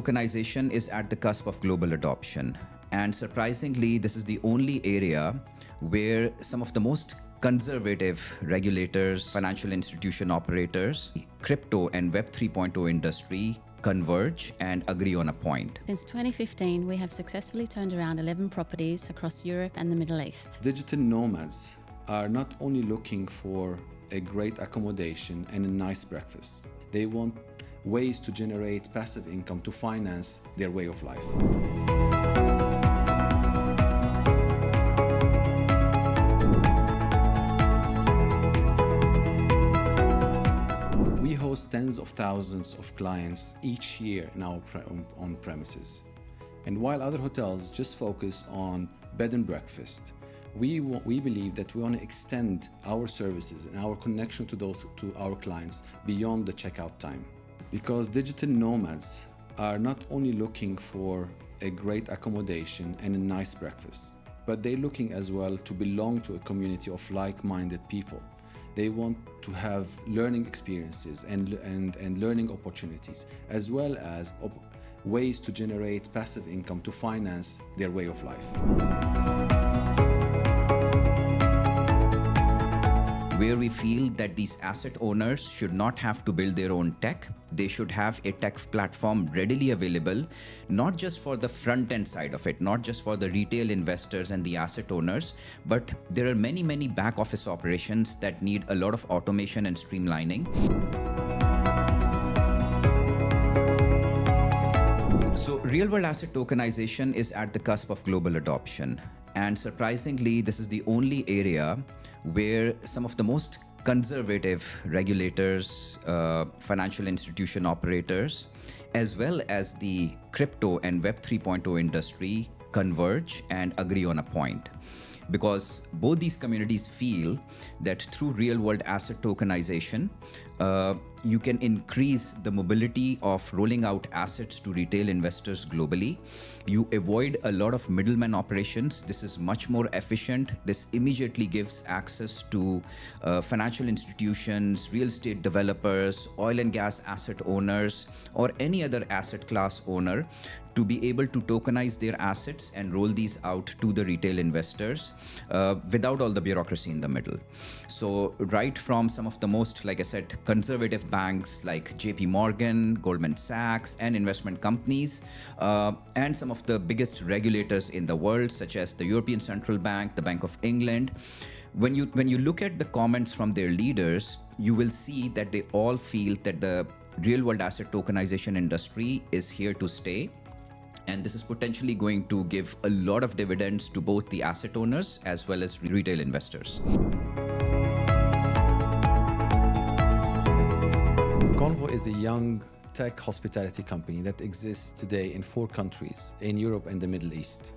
Tokenization is at the cusp of global adoption. And surprisingly, this is the only area where some of the most conservative regulators, financial institution operators, crypto and Web 3.0 industry converge and agree on a point. Since 2015, we have successfully turned around 11 properties across Europe and the Middle East. Digital nomads are not only looking for a great accommodation and a nice breakfast. They want ways to generate passive income to finance their way of life. We host tens of thousands of clients each year in our on premises. And while other hotels just focus on bed and breakfast, we believe that we want to extend our services and our connection to our clients beyond the checkout time. Because digital nomads are not only looking for a great accommodation and a nice breakfast, but they're looking as well to belong to a community of like-minded people. They want to have learning experiences and learning opportunities, as well as ways to generate passive income to finance their way of life. Where we feel that these asset owners should not have to build their own tech. They should have a tech platform readily available, not just for the front end side of it, not just for the retail investors and the asset owners, but there are many, many back office operations that need a lot of automation and streamlining. So real-world asset tokenization is at the cusp of global adoption. And surprisingly, this is the only area where some of the most conservative regulators, financial institution operators, as well as the crypto and Web 3.0 industry converge and agree on a point. Because both these communities feel that through real-world asset tokenization, you can increase the mobility of rolling out assets to retail investors globally. You avoid a lot of middleman operations. This is much more efficient. This immediately gives access to financial institutions, real estate developers, oil and gas asset owners, or any other asset class owner to be able to tokenize their assets and roll these out to the retail investors without all the bureaucracy in the middle. So right from some of the most, like I said, conservative banks like JP Morgan, Goldman Sachs, and investment companies, and some of the biggest regulators in the world, such as the European Central Bank, the Bank of England. When you look at the comments from their leaders, you will see that they all feel that the real-world asset tokenization industry is here to stay. And this is potentially going to give a lot of dividends to both the asset owners as well as retail investors. Convo is a young tech hospitality company that exists today in 4 countries in Europe and the Middle East.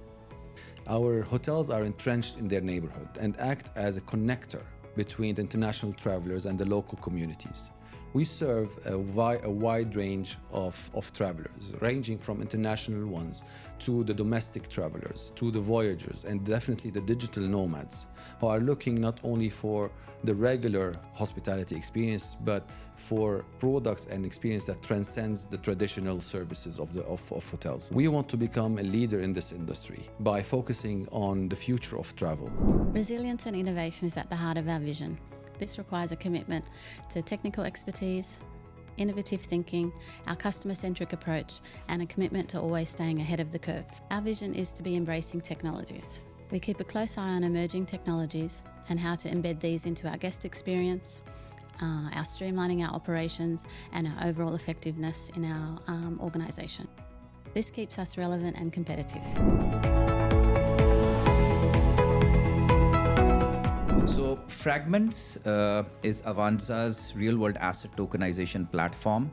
Our hotels are entrenched in their neighborhood and act as a connector between the international travelers and the local communities. We serve a wide range of travelers, ranging from international ones to the domestic travelers, to the voyagers, and definitely the digital nomads who are looking not only for the regular hospitality experience, but for products and experience that transcends the traditional services of hotels. We want to become a leader in this industry by focusing on the future of travel. Resilience and innovation is at the heart of our vision. This requires a commitment to technical expertise, innovative thinking, our customer-centric approach, and a commitment to always staying ahead of the curve. Our vision is to be embracing technologies. We keep a close eye on emerging technologies and how to embed these into our guest experience, our streamlining our operations, and our overall effectiveness in our organisation. This keeps us relevant and competitive. So Fragments is Avanza's real-world asset tokenization platform.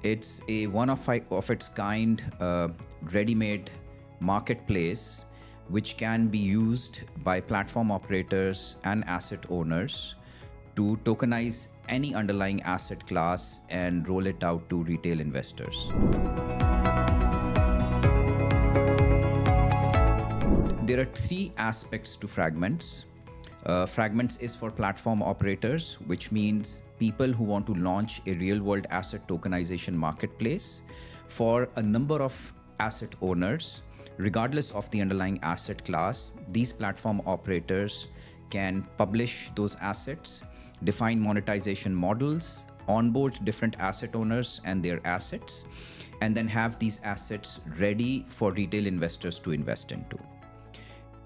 It's a one of its kind ready-made marketplace which can be used by platform operators and asset owners to tokenize any underlying asset class and roll it out to retail investors. There are 3 aspects to Fragments. Fragments is for platform operators, which means people who want to launch a real-world asset tokenization marketplace For a number of asset owners, regardless of the underlying asset class, these platform operators can publish those assets, define monetization models, onboard different asset owners and their assets, and then have these assets ready for retail investors to invest into.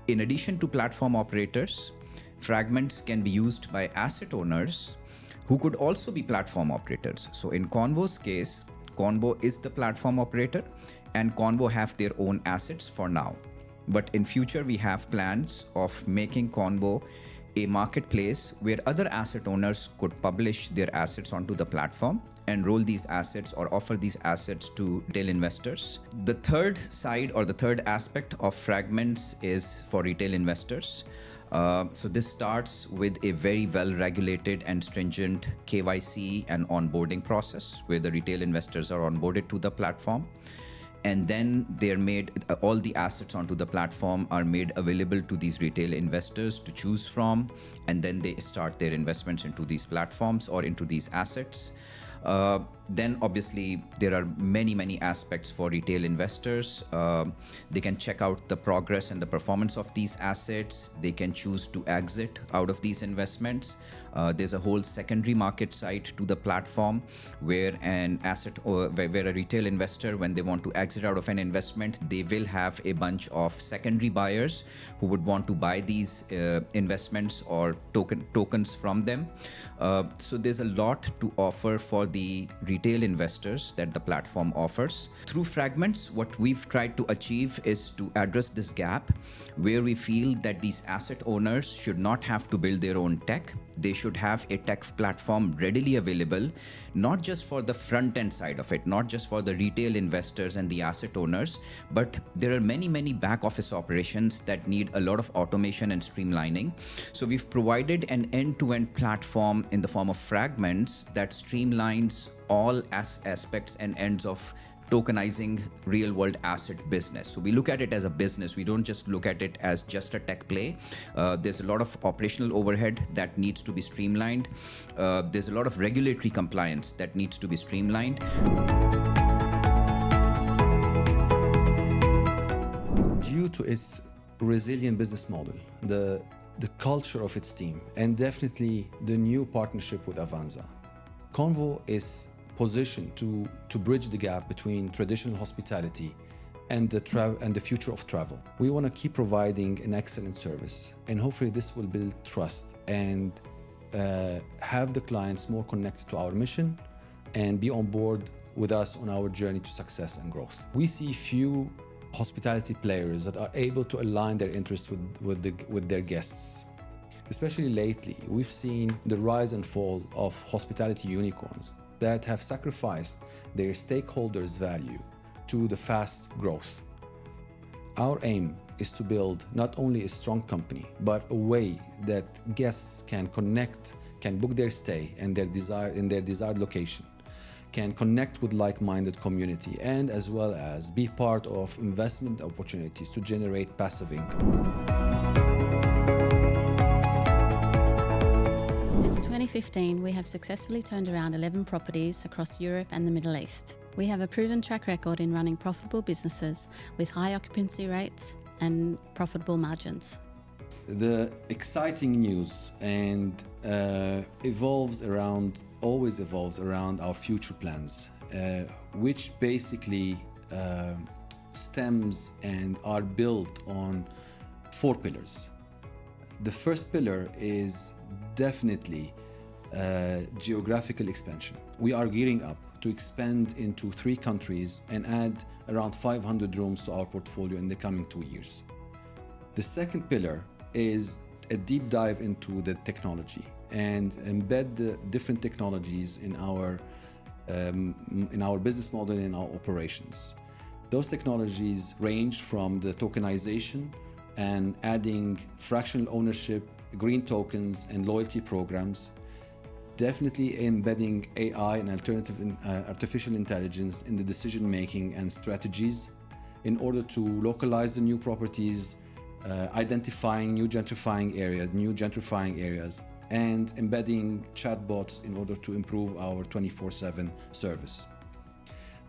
In addition to platform operators, fragments can be used by asset owners who could also be platform operators. So in Convo's case, Convo is the platform operator and Convo have their own assets for now. But in future, we have plans of making Convo a marketplace where other asset owners could publish their assets onto the platform and roll these assets or offer these assets to retail investors. The third side or the third aspect of fragments is for retail investors. So this starts with a very well-regulated and stringent KYC and onboarding process where the retail investors are onboarded to the platform. And then they're made, all the assets onto the platform are made available to these retail investors to choose from. And then they start their investments into these platforms or into these assets. Then obviously there are many aspects for retail investors. They can check out the progress and the performance of these assets. They can choose to exit out of these investments. There's a whole secondary market side to the platform where an asset or where a retail investor, when they want to exit out of an investment, they will have a bunch of secondary buyers who would want to buy these investments or tokens from them. So there's a lot to offer for the retail investors that the platform offers. Through Fragments, what we've tried to achieve is to address this gap where we feel that these asset owners should not have to build their own tech. They should have a tech platform readily available, not just for the front end side of it, not just for the retail investors and the asset owners, but there are many back office operations that need a lot of automation and streamlining. So we've provided an end-to-end platform in the form of Fragments that streamlines all aspects and ends of tokenizing real world asset business. So we look at it as a business. We don't just look at it as just a tech play. There's a lot of operational overhead that needs to be streamlined. There's a lot of regulatory compliance that needs to be streamlined. Due to its resilient business model, the culture of its team, and definitely the new partnership with Avanza, Convo is positioned to bridge the gap between traditional hospitality and the future of travel. We want to keep providing an excellent service, and hopefully this will build trust and have the clients more connected to our mission and be on board with us on our journey to success and growth. We see few hospitality players that are able to align their interests with their guests. Especially lately, we've seen the rise and fall of hospitality unicorns that have sacrificed their stakeholders' value to the fast growth. Our aim is to build not only a strong company, but a way that guests can connect, can book their stay in their desired location, can connect with like-minded community, and as well as be part of investment opportunities to generate passive income. Since 2015, we have successfully turned around 11 properties across Europe and the Middle East. We have a proven track record in running profitable businesses with high occupancy rates and profitable margins. The exciting news and always evolves around our future plans, which basically stems and are built on 4 pillars. The first pillar is definitely geographical expansion. We are gearing up to expand into 3 countries and add around 500 rooms to our portfolio in the coming 2 years. The second pillar is a deep dive into the technology and embed the different technologies in our business model and in our operations. Those technologies range from the tokenization and adding fractional ownership, green tokens, and loyalty programs. Definitely embedding AI and artificial intelligence in the decision-making and strategies in order to localize the new properties, identifying new gentrifying areas, and embedding chatbots in order to improve our 24/7 service.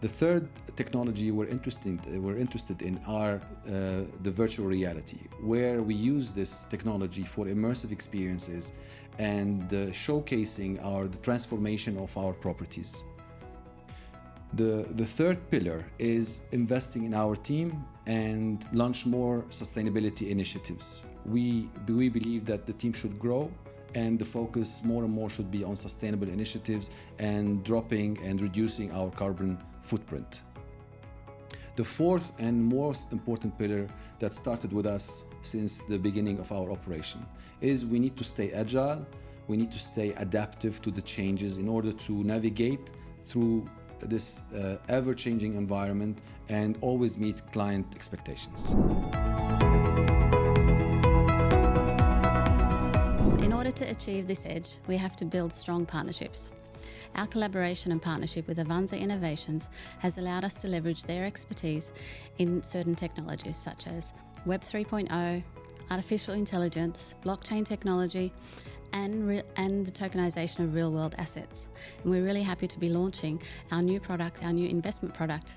The third technology we're interested in are the virtual reality, where we use this technology for immersive experiences and showcasing the transformation of our properties. The third pillar is investing in our team and launch more sustainability initiatives. We believe that the team should grow, and the focus more and more should be on sustainable initiatives and dropping and reducing our carbon footprint. The fourth and most important pillar that started with us since the beginning of our operation is we need to stay agile, we need to stay adaptive to the changes in order to navigate through this ever-changing environment and always meet client expectations. In order to achieve this edge, we have to build strong partnerships. Our collaboration and partnership with Avanza Innovations has allowed us to leverage their expertise in certain technologies such as Web 3.0, artificial intelligence, blockchain technology, and the tokenization of real-world assets. And we're really happy to be launching our new product, our new investment product,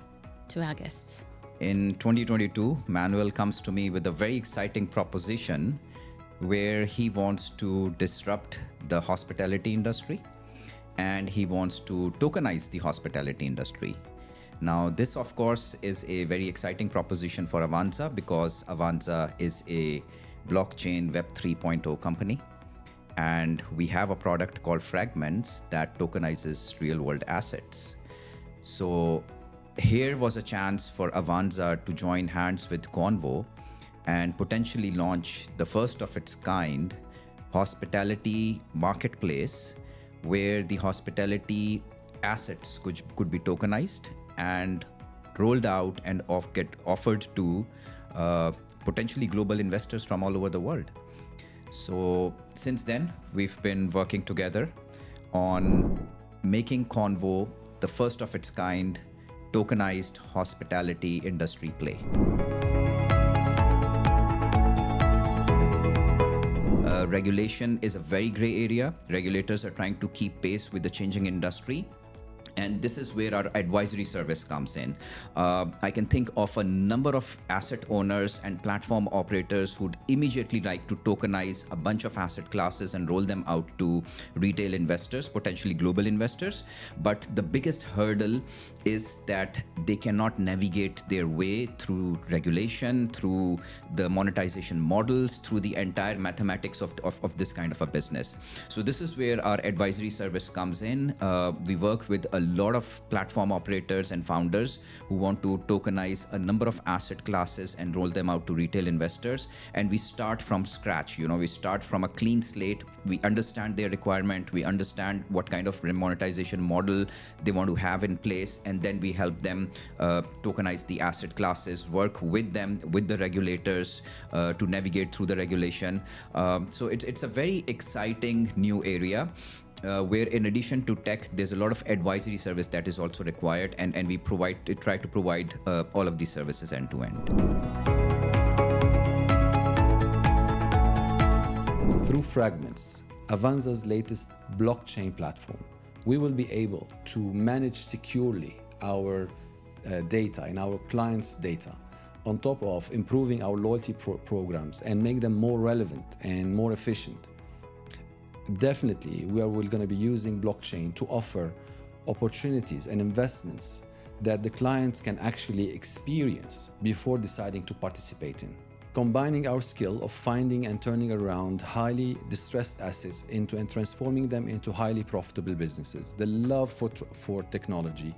to our guests. In 2022, Manuel comes to me with a very exciting proposition where he wants to disrupt the hospitality industry and he wants to tokenize the hospitality industry. Now, this of course is a very exciting proposition for Avanza because Avanza is a blockchain Web 3.0 company, and we have a product called Fragments that tokenizes real-world assets. So here was a chance for Avanza to join hands with Convo and potentially launch the first of its kind hospitality marketplace where the hospitality assets could be tokenized and rolled out and get offered to potentially global investors from all over the world. So since then, we've been working together on making Convo the first of its kind tokenized hospitality industry play. Regulation is a very gray area. Regulators are trying to keep pace with the changing industry. And this is where our advisory service comes in. I can think of a number of asset owners and platform operators who'd immediately like to tokenize a bunch of asset classes and roll them out to retail investors, potentially global investors. But the biggest hurdle is that they cannot navigate their way through regulation, through the monetization models, through the entire mathematics of this kind of a business. So this is where our advisory service comes in. We work with a lot of platform operators and founders who want to tokenize a number of asset classes and roll them out to retail investors. And we start from scratch. We start from a clean slate. We understand their requirement. We understand what kind of monetization model they want to have in place. And then we help them tokenize the asset classes, work with them, with the regulators to navigate through the regulation. So it's a very exciting new area. Where in addition to tech, there's a lot of advisory service that is also required, and we try to provide all of these services end to end. Through Fragments, Avanza's latest blockchain platform, we will be able to manage securely our data and our clients' data, on top of improving our loyalty programs and make them more relevant and more efficient. Definitely, we're going to be using blockchain to offer opportunities and investments that the clients can actually experience before deciding to participate in. Combining our skill of finding and turning around highly distressed assets and transforming them into highly profitable businesses, the love for technology,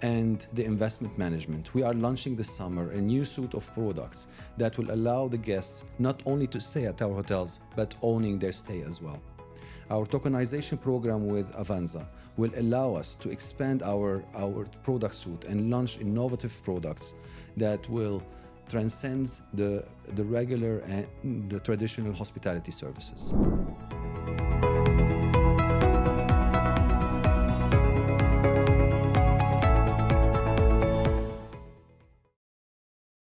and the investment management, we are launching this summer a new suite of products that will allow the guests not only to stay at our hotels, but owning their stay as well. Our tokenization program with Avanza will allow us to expand our product suite and launch innovative products that will transcend the regular and the traditional hospitality services.